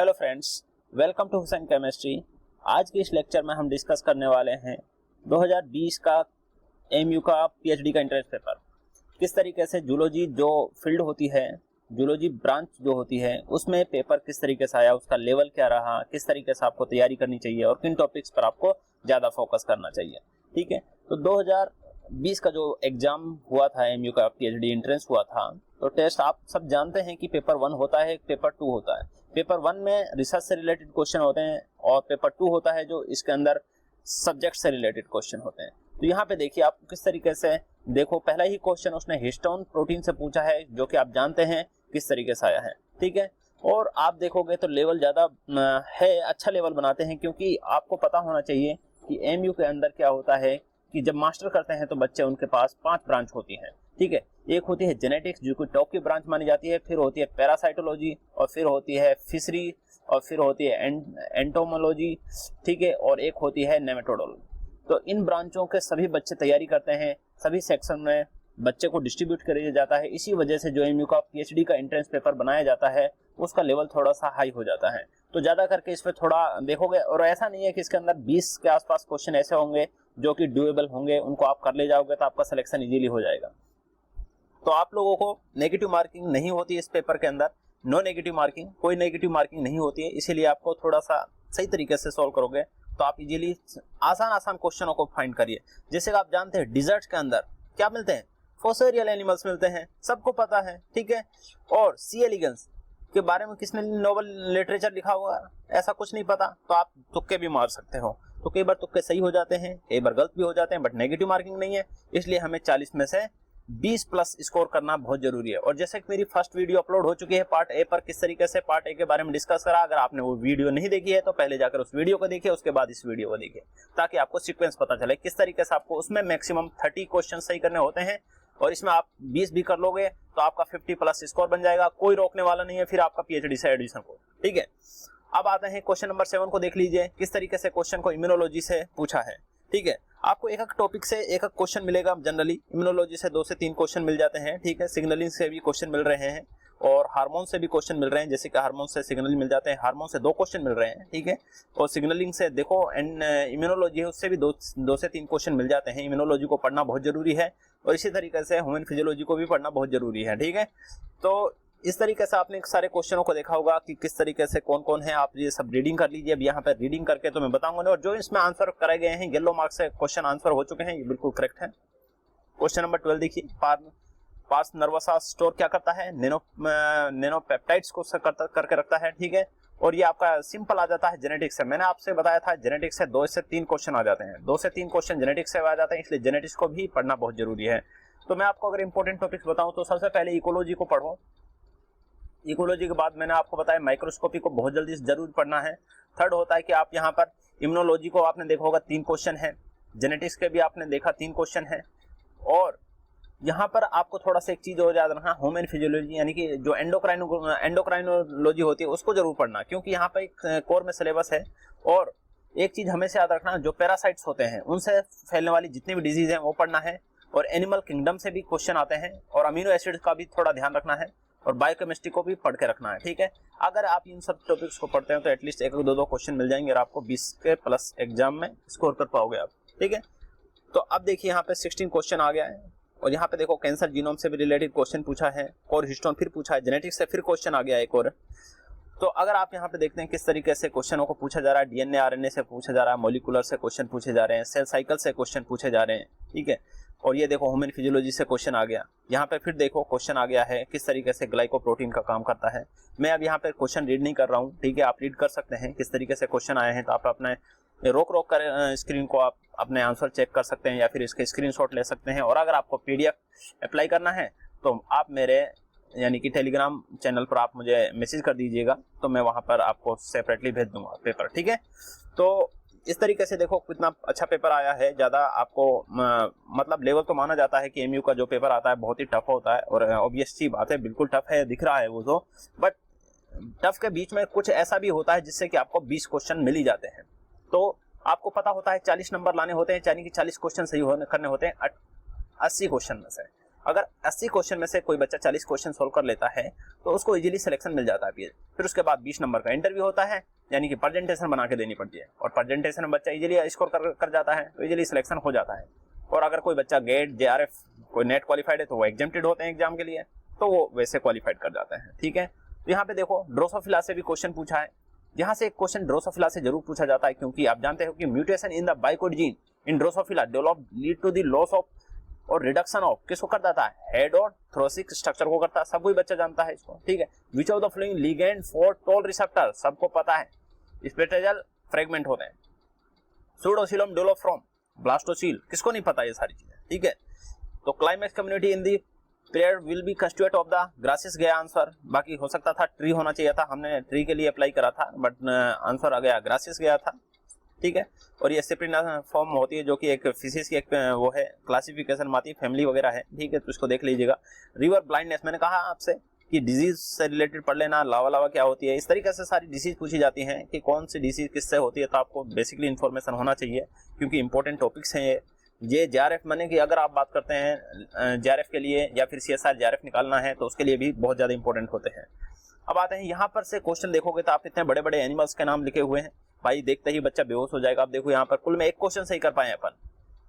Hello friends, welcome to Hussain chemistry. आज के इस लेक्चर में हम डिस्कस करने वाले हैं 2020 का एमयू का पीएचडी का एंट्रेंस पेपर। किस तरीके से जूलॉजी जो फील्ड होती है, जूलॉजी ब्रांच जो होती है, उसमें पेपर किस तरीके से आया, उसका लेवल क्या रहा, किस तरीके से आपको तैयारी करनी चाहिए और किन टॉपिक्स पर आपको ज़्यादा फोकस करना चाहिए। ठीक है, तो 2020 का जो एग्जाम हुआ था, एमयू का पीएचडी एंट्रेंस हुआ था, तो टेस्ट आप सब जानते हैं कि पेपर 1 होता है, पेपर 2 होता है। पेपर 1 में रिसर्च से रिलेटेड क्वेश्चन होते हैं और पेपर 2 होता है जो इसके अंदर सब्जेक्ट से रिलेटेड क्वेश्चन होते हैं। तो यहाँ पे देखिए आप किस तरीके से, देखो पहला ही क्वेश्चन उसने हिस्टोन प्रोटीन से पूछा है, जो कि आप जानते हैं किस तरीके से आया है। ठीक है, और आप देखोगे तो लेवल ज़्यादा है, अच्छा लेवल बनाते हैं, क्योंकि आपको पता होना चाहिए कि एमयू के अंदर क्या होता है कि जब मास्टर करते हैं तो बच्चे, उनके पास 5 ब्रांच होती हैं। ठीक है, एक होती है जेनेटिक्स जो कि टॉप की ब्रांच मानी जाती है, फिर होती है पैरासाइटोलॉजी, और फिर होती है फिशरी, और फिर होती है एंटोमोलॉजी। ठीक है, और एक होती है नेमेटोडोलॉजी। तो इन ब्रांचों के सभी बच्चे तैयारी करते हैं, सभी सेक्शन में बच्चे को डिस्ट्रीब्यूट किया जाता है। इसी वजह से जो एमयू का पीएचडी का एंट्रेंस पेपर बनाया जाता है उसका लेवल थोड़ा सा हाई हो जाता है। तो ज़्यादा करके इसमें थोड़ा देखोगे, और ऐसा नहीं है कि इसके अंदर 20 के आसपास क्वेश्चन ऐसे होंगे जो कि ड्यूएबल होंगे, उनको आप कर ले जाओगे तो आपका सिलेक्शन इजीली हो जाएगा। तो आप लोगों को नेगेटिव मार्किंग नहीं होती इस पेपर के अंदर, नो नेगेटिव मार्किंग, कोई नेगेटिव मार्किंग नहीं होती है। इसीलिए आपको थोड़ा सा सही तरीके से सॉल्व करोगे तो आप इजीली आसान क्वेश्चनों को फाइंड करिए। जैसे आप जानते हैं डिजर्ट के अंदर क्या मिलते हैं, फोसेरियल एनिमल्स मिलते हैं, सबको पता है। ठीक है, और सी एलिगेंस के बारे में किसने नोबल लिटरेचर लिखा हुआ है, ऐसा कुछ नहीं पता, तो आप तुक्के भी मार सकते हो। तो कई बार तुक्के सही हो जाते हैं, कई बार गलत भी हो जाते हैं, बट नेगेटिव मार्किंग नहीं है। इसलिए हमें 40 में से 20 प्लस स्कोर करना बहुत जरूरी है। और जैसे कि मेरी फर्स्ट वीडियो अपलोड हो चुकी है पार्ट ए पर, किस तरीके से पार्ट ए के बारे में डिस्कस करा, अगर आपने वो वीडियो नहीं देखी है तो पहले जाकर उस वीडियो को देखिए, उसके बाद इस वीडियो को देखिए, ताकि आपको सीक्वेंस पता चले किस तरीके से आपको उसमें मैक्सिमम 30 क्वेश्चन सही करने होते हैं, और इसमें आप 20 भी कर लोगे तो आपका 50 प्लस स्कोर बन जाएगा। कोई रोकने वाला नहीं है फिर आपका पीएचडी से एडमिशन को। ठीक है, अब आते हैं क्वेश्चन नंबर 7 को। देख लीजिए किस तरीके से क्वेश्चन को इम्यूनोलॉजी से पूछा है। ठीक है, आपको एक एक टॉपिक से एक एक क्वेश्चन मिलेगा। जनरली इम्यूनोलॉजी से 2 से 3 क्वेश्चन मिल जाते हैं। ठीक है, सिग्नलिंग से भी क्वेश्चन मिल रहे हैं और हार्मोन से भी क्वेश्चन मिल रहे हैं। जैसे कि हार्मोन से सिग्नलिंग मिल जाते हैं, हार्मोन से 2 क्वेश्चन मिल रहे हैं। ठीक है, और सिग्नलिंग से देखो एंड इम्यूनोलॉजी है, उससे भी 2 से 3 क्वेश्चन मिल जाते हैं। इम्यूनोलॉजी को पढ़ना बहुत जरूरी है, और इसी तरीके से ह्यूमन फिजियोलॉजी को भी पढ़ना बहुत जरूरी है। ठीक है, तो इस तरीके से आपने सारे क्वेश्चनों को देखा होगा कि किस तरीके से कौन कौन है। आप ये सब रीडिंग कर लीजिए। अब यहाँ पे रीडिंग करके तो मैं बताऊंगा नहीं, और जो इसमें आंसर कराए गए हैं येलो मार्क से क्वेश्चन आंसर हो चुके हैं, ये बिल्कुल करेक्ट है। क्वेश्चन नंबर 12 देखिए, पास नर्वसा स्टोर क्या करता है, नैनोपेप्टाइड्स को करके रखता है। ठीक है, और ये आपका सिंपल आ जाता है जेनेटिक्स से। मैंने आपसे बताया था जेनेटिक्स से 2 से 3 क्वेश्चन आ जाते हैं, 2 से 3 क्वेश्चन जेनेटिक्स से आ जाते हैं, इसलिए जेनेटिक्स को भी पढ़ना बहुत जरूरी है। तो मैं आपको अगर इंपॉर्टेंट टॉपिक्स बताऊं तो सबसे पहले इकोलॉजी को पढ़ो। इकोलॉजी के बाद मैंने आपको बताया माइक्रोस्कोपी को बहुत जल्दी जरूर पढ़ना है। थर्ड होता है कि आप यहाँ पर इम्यूनोलॉजी को आपने देखा होगा 3 क्वेश्चन है, जेनेटिक्स के भी आपने देखा 3 क्वेश्चन है, और यहाँ पर आपको थोड़ा सा एक चीज और याद रखना, ह्यूमन फिजियोलॉजी यानी कि जो एंडोक्राइनोलॉजी होती है उसको जरूर पढ़ना, क्योंकि यहाँ पर एक कोर में सिलेबस है। और एक चीज हमेशा याद रखना, जो पैरासाइट्स होते हैं उनसे फैलने वाली जितनी भी डिजीज है वो पढ़ना है, और एनिमल किंगडम से भी क्वेश्चन आते हैं, और अमीनो एसिड का भी थोड़ा ध्यान रखना है, और बायोकेमिस्ट्री को भी पढ़ के रखना है। ठीक है, अगर आप इन सब टॉपिक्स को पढ़ते हैं तो एटलीस्ट 1-2 क्वेश्चन मिल जाएंगे और आपको 20 के प्लस एग्जाम में स्कोर कर पाओगे आप। ठीक है, तो अब देखिए यहाँ पे 16 क्वेश्चन आ गया है, और यहाँ पे देखो कैंसर जीनोम से भी रिलेटेड क्वेश्चन पूछा है, और हिस्टोन फिर पूछा है, जेनेटिक्स से फिर क्वेश्चन आ गया एक और। तो अगर आप यहाँ पे देखते हैं किस तरीके से क्वेश्चनों को पूछा जा रहा है, डीएनए आरएनए से पूछा जा रहा है, मॉलिक्यूलर से क्वेश्चन पूछे जा रहे हैं, सेल साइकिल से क्वेश्चन पूछे जा रहे हैं। ठीक है, और ये देखो ह्यूमन फिजियोलॉजी से क्वेश्चन आ गया। यहाँ पे फिर देखो क्वेश्चन आ गया है किस तरीके से ग्लाइकोप्रोटीन का काम करता है। मैं अब यहाँ पे क्वेश्चन रीड नहीं कर रहा हूँ। ठीक है, आप रीड कर सकते हैं किस तरीके से क्वेश्चन आए हैं, तो आप अपने रोक कर स्क्रीन को आप अपने आंसर चेक कर सकते हैं, या फिर इसके स्क्रीनशॉट ले सकते हैं। और अगर आपको पीडीएफ अप्लाई करना है तो आप मेरे यानी कि टेलीग्राम चैनल पर आप मुझे मैसेज कर दीजिएगा, तो मैं वहां पर आपको सेपरेटली भेज दूंगा पेपर। ठीक है, तो इस तरीके से देखो कितना अच्छा पेपर आया है। ज्यादा आपको मतलब लेवल तो माना जाता है कि एमयू का जो पेपर आता है बहुत ही टफ होता है, और ऑब्वियस सी बात है, बिल्कुल टफ है, दिख रहा है वो तो, बट टफ के बीच में कुछ ऐसा भी होता है जिससे कि आपको 20 क्वेश्चन मिल ही जाते हैं। तो आपको पता होता है 40 नंबर लाने होते हैं, यानी कि 40 क्वेश्चन सही करने होते हैं 80 क्वेश्चन में से। अगर 80 क्वेश्चन में से कोई बच्चा 40 क्वेश्चन सोल्व कर लेता है तो उसको इजीली सिलेक्शन मिल जाता है पीएच। फिर उसके बाद 20 नंबर का इंटरव्यू होता है, यानी कि प्रेजेंटेशन बना के देनी पड़ती है, और प्रेजेंटेशन में बच्चा इजीली स्कोर कर जाता है तो इजीली सिलेक्शन हो जाता है। और अगर कोई बच्चा गेट, जेआरएफ, कोई नेट क्वालिफाइड है तो वो एग्जेम्प्टेड होते हैं एग्जाम के लिए, तो वो वैसे क्वालिफाइड कर जाते हैं। ठीक है, तो यहाँ पे देखो ड्रोसोफिला से भी क्वेश्चन पूछा है। यहाँ से एक क्वेश्चन ड्रोसोफिला से जरूर पूछा जाता है, क्योंकि आप जानते हो कि mutation in the bicoid gene in drosophila develop lead to the loss of और रिडक्शन ऑफ किसको कर देता है, हेड और थोरेसिक स्ट्रक्चर को करता है। सब कोई बच्चा जानता है इसको। ठीक है, which of the following ligand for toll receptor, सबको पता है स्पेटेजल फ्रेगमेंट होते हैं। सूडोसिलम डेवलप्रोम, ब्लास्टोसील, किसको नहीं पता ये सारी चीजें। ठीक है, तो climax community in the pair will be constitute of the grasses गया आंसर। बाकी हो सकता था ट्री होना चाहिए था, हमने ट्री के लिए अप्लाई करा था, बट आंसर आ गया ग्रासेस गया था। ठीक है, और ये सेपरेट फॉर्म होती है जो कि एक फिशिस की एक वो है क्लासिफिकेशन में आती है, फैमिली वगैरह है। ठीक है, तो इसको देख लीजिएगा। रिवर ब्लाइंडनेस, मैंने कहा आपसे कि डिजीज से रिलेटेड पढ़ लेना, लावा लावा क्या होती है, इस तरीके से सारी डिसीज पूछी जाती हैं कि कौन सी डिसीज किससे होती है, तो आपको बेसिकली इन्फॉर्मेशन होना चाहिए, क्योंकि इंपॉर्टेंट टॉपिक्स हैं ये। जेआरएफ माने कि अगर आप बात करते हैं जेआरएफ के लिए या फिर सीएसआर जेआरएफ निकालना है तो उसके लिए भी बहुत ज्यादा इंपॉर्टेंट होते हैं। अब आते हैं यहाँ पर से क्वेश्चन देखोगे तो आप इतने बड़े बड़े एनिमल्स के नाम लिखे हुए हैं, भाई देखते ही बच्चा बेहोश हो जाएगा। आप देखो यहाँ पर कुल में एक क्वेश्चन सही कर पाए अपन,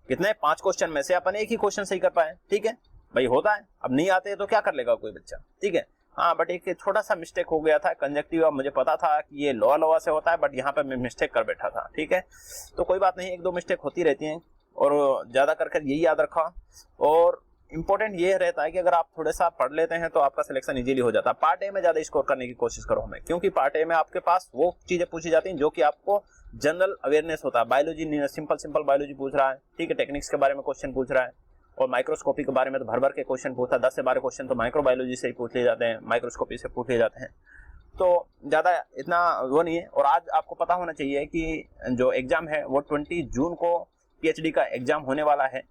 कितने 5 क्वेश्चन में से अपन एक ही क्वेश्चन सही कर पाए। ठीक है भाई, होता है, अब नहीं आते तो क्या कर लेगा कोई बच्चा। ठीक है, हाँ, बट एक छोटा सा मिस्टेक हो गया था कंजक्टिव। मुझे पता था कि ये लोअर लोअर से होता है, बट यहाँ पे मैं मिस्टेक कर बैठा था। ठीक है, तो कोई बात नहीं, 1-2 मिस्टेक होती रहती हैं, और ज्यादा करके यही याद रखा। और इंपॉर्टेंट ये रहता है कि अगर आप थोड़ा सा पढ़ लेते हैं तो आपका सिलेक्शन इजीली हो जाता है। पार्ट ए में ज्यादा स्कोर करने की कोशिश करो हमें, क्योंकि पार्ट ए में आपके पास वो चीजें पूछी जाती हैं जो कि आपको जनरल अवेयरनेस होता है। बायोलॉजी, सिंपल बायोलॉजी पूछ रहा है। ठीक है, टेक्निक्स के बारे में क्वेश्चन पूछ रहा है, और माइक्रोस्कोपी के बारे में तो भर के क्वेश्चन पूछता है। 10 से 12 क्वेश्चन तो माइक्रोबायोलॉजी से ही पूछ लिए जाते हैं, माइक्रोस्कोपी से पूछ लिए जाते हैं, तो ज्यादा इतना वो नहीं है। और आज आपको पता होना चाहिए कि जो एग्जाम है वो 20 जून को पीएचडी का एग्जाम होने वाला है।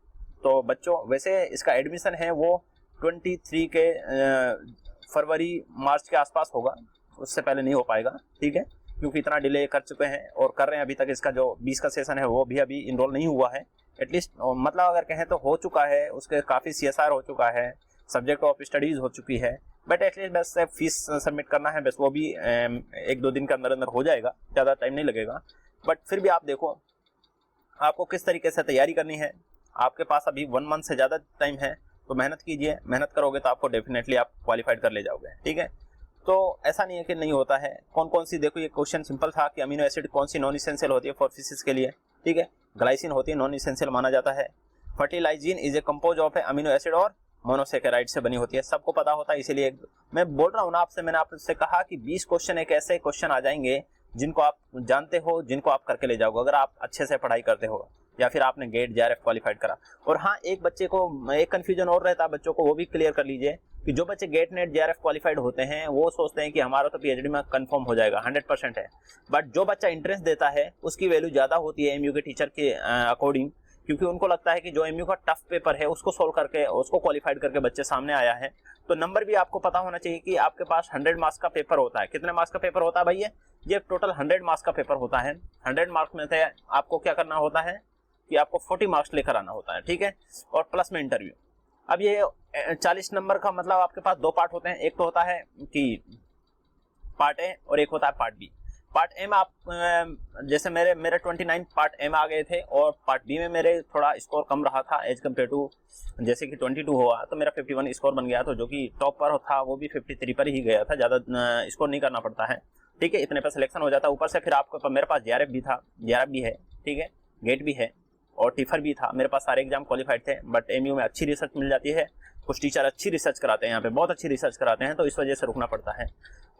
तो बच्चों, वैसे इसका एडमिशन है वो 23 के फरवरी मार्च के आसपास होगा, उससे पहले नहीं हो पाएगा। ठीक है, क्योंकि इतना डिले कर चुके हैं और कर रहे हैं। अभी तक इसका जो 20 का सेशन है वो भी अभी इनरोल नहीं हुआ है, एटलीस्ट मतलब अगर कहें तो हो चुका है, उसके काफ़ी सीएसआर हो चुका है, सब्जेक्ट ऑफ स्टडीज़ हो चुकी है, बट एटलीस्ट बस फीस सबमिट करना है, बस वो भी 1-2 दिन के अंदर अंदर हो जाएगा, ज़्यादा टाइम नहीं लगेगा। बट फिर भी आप देखो आपको किस तरीके से तैयारी करनी है। आपके पास अभी 1 मंथ से ज़्यादा टाइम है, तो मेहनत कीजिए। मेहनत करोगे तो आपको डेफिनेटली आप क्वालिफाइड कर ले जाओगे। ठीक है, तो ऐसा नहीं है कि नहीं होता है। कौन कौन सी, देखो ये क्वेश्चन सिंपल था कि अमीनो एसिड कौन सी नॉन इसेंशियल होती है फॉर फिशिस के लिए। ठीक है, ग्लाइसिन होती है, नॉन इसेंशियल माना जाता है। Fertilizin is a compose of A amino acid और मोनोसेकेराइड से बनी होती है, सबको पता होता है। इसीलिए मैं बोल रहा हूँ ना आपसे, मैंने आपसे कहा कि 20 क्वेश्चन एक ऐसे क्वेश्चन आ जाएंगे जिनको आप जानते हो, जिनको आप करके ले जाओगे अगर आप अच्छे से पढ़ाई करते हो, या फिर आपने गेट जेआरएफ क्वालिफाइड करा। और हाँ, एक बच्चे को एक कंफ्यूजन और रहता है बच्चों को, वो भी क्लियर कर लीजिए कि जो बच्चे गेट नेट जेआरएफ क्वालिफाइड होते हैं वो सोचते हैं कि हमारा तो पीएचडी में कंफर्म हो जाएगा, 100% है। बट जो बच्चा एंट्रेंस देता है उसकी वैल्यू ज्यादा होती है एमयू के टीचर के अकॉर्डिंग, क्योंकि उनको लगता है कि जो एमयू का टफ पेपर है उसको सोल्व करके, उसको क्वालिफाइड करके बच्चे सामने आया है। तो नंबर भी आपको पता होना चाहिए कि आपके पास 100 मार्क्स का पेपर होता है। कितने मार्क्स का पेपर होता है भैया? ये टोटल 100 मार्क्स का पेपर होता है। 100 मार्क्स में से आपको क्या करना होता है कि आपको 40 मार्क्स लेकर आना होता है। ठीक है, और प्लस में इंटरव्यू। अब ये 40 नंबर का मतलब आपके पास 2 पार्ट होते हैं। एक तो होता है कि पार्ट ए और एक होता है पार्ट बी। पार्ट ए में आप जैसे मेरे 29 पार्ट ए में आ गए थे, और पार्ट बी में मेरे थोड़ा स्कोर कम रहा था एज कम्पेयर टू, जैसे कि 22 हुआ तो मेरा 51 स्कोर बन गया। तो जो कि टॉप पर था वो भी 53 पर ही गया था, ज़्यादा स्कोर नहीं करना पड़ता है। ठीक है, इतने पर सिलेक्शन हो जाता है। ऊपर से फिर आपको, मेरे पास जेआरएफ भी था, जेआरएफ भी है, ठीक है, गेट भी है और टिफर भी था। मेरे पास सारे एग्जाम क्वालिफाइड थे। बट एमयू में अच्छी रिसर्च मिल जाती है, कुछ टीचर अच्छी रिसर्च कराते हैं, यहाँ पे बहुत अच्छी रिसर्च कराते हैं, तो इस वजह से रुकना पड़ता है।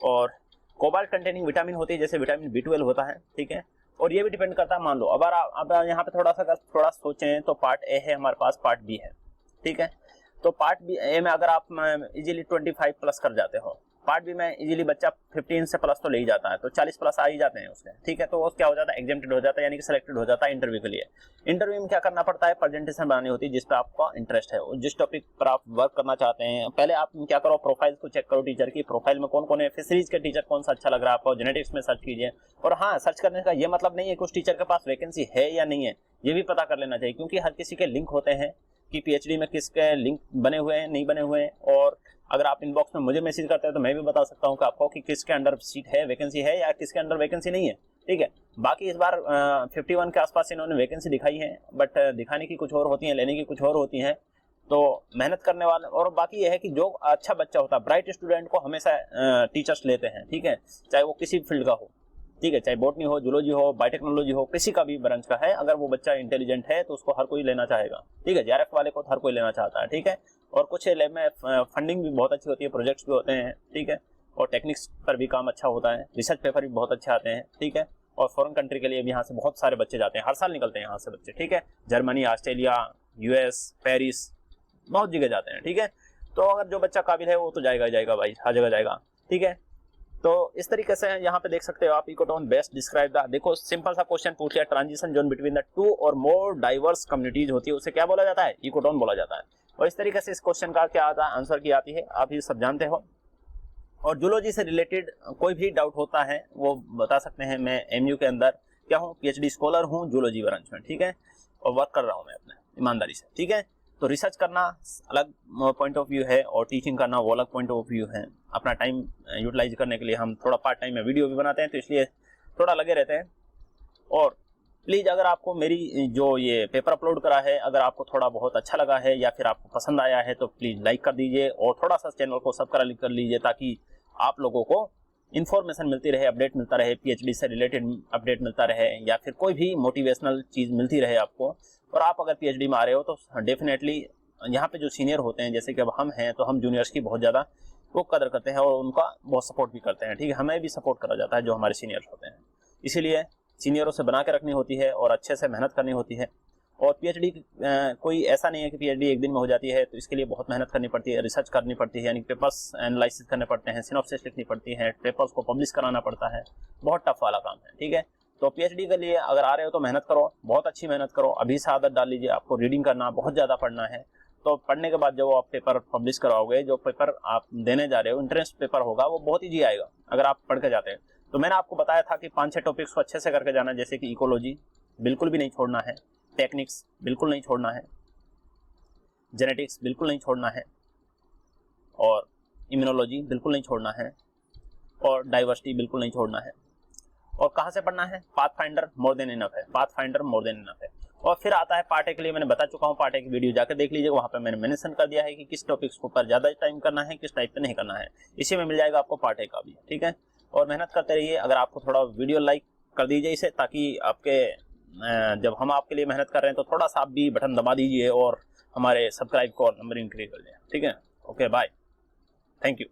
और कोबाल्ट कंटेनिंग विटामिन होती है, जैसे विटामिन B12 होता है। ठीक है, और ये भी डिपेंड करता है, मान लो अब आप यहाँ पे थोड़ा सोचें तो पार्ट ए है हमारे पास, पार्ट बी है। ठीक है, तो पार्ट बी ए में अगर आप इजीली 25 प्लस कर जाते हो, पार्ट बी में इजीली बच्चा 15 से प्लस तो ले ही जाता है, तो 40 प्लस आ ही जाते हैं उसके। ठीक है, तो वो क्या हो जाता है, एग्जेम्प्टेड हो जाता है, यानी कि सिलेक्टेड हो जाता है इंटरव्यू के लिए। इंटरव्यू में क्या करना पड़ता है, प्रेजेंटेशन बनानी होती है जिस पे आपका इंटरेस्ट है, जिस टॉपिक पर आप वर्क करना चाहते हैं। पहले आप क्या करो, प्रोफाइल को चेक करो टीचर की, प्रोफाइल में कौन कौन है, फिशरीज के टीचर कौन सा अच्छा लग रहा है आपको, जेनेटिक्स में सर्च कीजिए। और हाँ, सर्च करने का ये मतलब नहीं है कि उस टीचर के पास वैकेंसी है या नहीं है, ये भी पता कर लेना चाहिए, क्योंकि हर किसी के लिंक होते हैं कि पीएचडी में किसके लिंक बने हुए हैं, नहीं बने हुए हैं, और अगर आप इनबॉक्स में मुझे मैसेज करते हैं तो मैं भी बता सकता हूँ कि आपको कि किसके अंडर सीट है, वैकेंसी है, या किसके अंडर वैकेंसी नहीं है। ठीक है, बाकी इस बार 51 के आसपास इन्होंने वैकेंसी दिखाई है, बट दिखाने की कुछ और होती है, लेने की कुछ और होती हैं। तो मेहनत करने वाले, और बाकी यह है कि जो अच्छा बच्चा होता है, ब्राइट स्टूडेंट को हमेशा टीचर्स लेते हैं। ठीक है, चाहे वो किसी फील्ड का हो, ठीक है, चाहे बॉटनी हो, जूलॉजी हो, बायोटेक्नोलॉजी हो, किसी का भी ब्रांच का है, अगर वो बच्चा इंटेलिजेंट है तो उसको हर कोई लेना चाहेगा। ठीक है, जेआरएफ वाले को हर कोई लेना चाहता है। ठीक है, और कुछ लैब में फंडिंग भी बहुत अच्छी होती है, प्रोजेक्ट्स भी होते हैं। ठीक है, और टेक्निक्स पर भी काम अच्छा होता है, रिसर्च पेपर भी बहुत अच्छे आते हैं। ठीक है, और फॉरेन कंट्री के लिए भी यहाँ से बहुत सारे बच्चे जाते हैं, हर साल निकलते हैं यहाँ से बच्चे। ठीक है, जर्मनी, ऑस्ट्रेलिया, यूएस, पेरिस, बहुत जगह जाते हैं। ठीक है, तो अगर जो बच्चा काबिल है वो तो जाएगा ही जाएगा भाई, हर जगह जाएगा। ठीक है, तो इस तरीके से यहाँ पे देख सकते हो आप, इकोटोन बेस्ट डिस्क्राइब द, देखो सिंपल सा क्वेश्चन पूछ लिया, transition zone between the two और मोर डाइवर्स कम्युनिटीज होती है, उसे क्या बोला जाता है, इकोटोन बोला जाता है। और इस तरीके से इस क्वेश्चन का क्या आता है, आंसर की आती है, आप ये सब जानते हो। और जूलॉजी से रिलेटेड कोई भी डाउट होता है वो बता सकते हैं। मैं एमयू के अंदर क्या हूँ, पीएचडी स्कॉलर हूँ जूलॉजी ब्रांच में। ठीक है, और वर्क कर रहा हूँ मैं अपने ईमानदारी से। ठीक है, तो रिसर्च करना अलग पॉइंट ऑफ व्यू है और टीचिंग करना वो अलग पॉइंट ऑफ व्यू है। अपना टाइम यूटिलाइज करने के लिए हम थोड़ा पार्ट टाइम में वीडियो भी बनाते हैं, तो इसलिए थोड़ा लगे रहते हैं। और प्लीज़ अगर आपको मेरी जो ये पेपर अपलोड करा है, अगर आपको थोड़ा बहुत अच्छा लगा है या फिर आपको पसंद आया है, तो प्लीज़ लाइक कर दीजिए और थोड़ा सा चैनल को सब्सक्राइब कर लीजिए, ताकि आप लोगों को इन्फॉर्मेशन मिलती रहे, अपडेट मिलता रहे, पीएचडी से रिलेटेड अपडेट मिलता रहे, या फिर कोई भी मोटिवेशनल चीज़ मिलती रहे आपको। और आप अगर पीएचडी में आ रहे हो तो डेफिनेटली यहाँ पे जो सीनियर होते हैं, जैसे कि अब हम हैं, तो हम जूनियर्स की बहुत ज़्यादा वो कदर करते हैं और उनका बहुत सपोर्ट भी करते हैं। ठीक है, हमें भी सपोर्ट करा जाता है जो हमारे सीनियर्स होते हैं, इसीलिए सीनियरों से बना के रखनी होती है और अच्छे से मेहनत करनी होती है। और पीएचडी कोई ऐसा नहीं है कि पीएचडी एक दिन में हो जाती है, तो इसके लिए बहुत मेहनत करनी पड़ती है, रिसर्च करनी पड़ती है, यानी पेपर्स एनालिसिस करने पड़ते हैं, सिनॉप्सिस लिखनी पड़ती है, पेपर्स को पब्लिश कराना पड़ता है, बहुत टफ वाला काम है। ठीक है, तो पीएचडी के लिए अगर आ रहे हो तो मेहनत करो, बहुत अच्छी मेहनत करो, अभी से आदत डाल लीजिए। आपको रीडिंग करना, बहुत ज़्यादा पढ़ना है, तो पढ़ने के बाद जब आप पेपर पब्लिश कराओगे, जो पेपर आप देने जा रहे हो इंट्रेंस पेपर होगा, वो बहुत ईजी आएगा अगर आप पढ़ के जाते हैं। तो मैंने आपको बताया था कि 5-6 टॉपिक्स को अच्छे से करके जाना, जैसे कि इकोलॉजी बिल्कुल भी नहीं छोड़ना है, टेक्निक्स बिल्कुल नहीं छोड़ना है, जेनेटिक्स बिल्कुल नहीं छोड़ना है, और इम्यूनोलॉजी बिल्कुल नहीं छोड़ना है, और डाइवर्सिटी बिल्कुल नहीं छोड़ना है। और कहाँ से पढ़ना है, पाथफाइंडर मोर देन इनफ है, पाथफाइंडर मोर देन इनफ है। और फिर आता है पार्ट ए के लिए, मैंने बता चुका हूँ, पार्ट ए की वीडियो जाकर देख लीजिए, वहाँ पे मैंने मेंशन कर दिया है कि किस टॉपिक्स के ऊपर ज़्यादा टाइम करना है, किस टाइप पे नहीं करना है, इसी में मिल जाएगा आपको पार्ट ए का भी। ठीक है, और मेहनत करते रहिए। अगर आपको थोड़ा वीडियो लाइक कर दीजिए इसे, ताकि आपके जब हम आपके लिए मेहनत कर रहे हैं तो थोड़ा सा आप भी बटन दबा दीजिए और हमारे सब्सक्राइब को और नंबर इंक्रीज कर दें। ठीक है, ओके बाय, थैंक यू।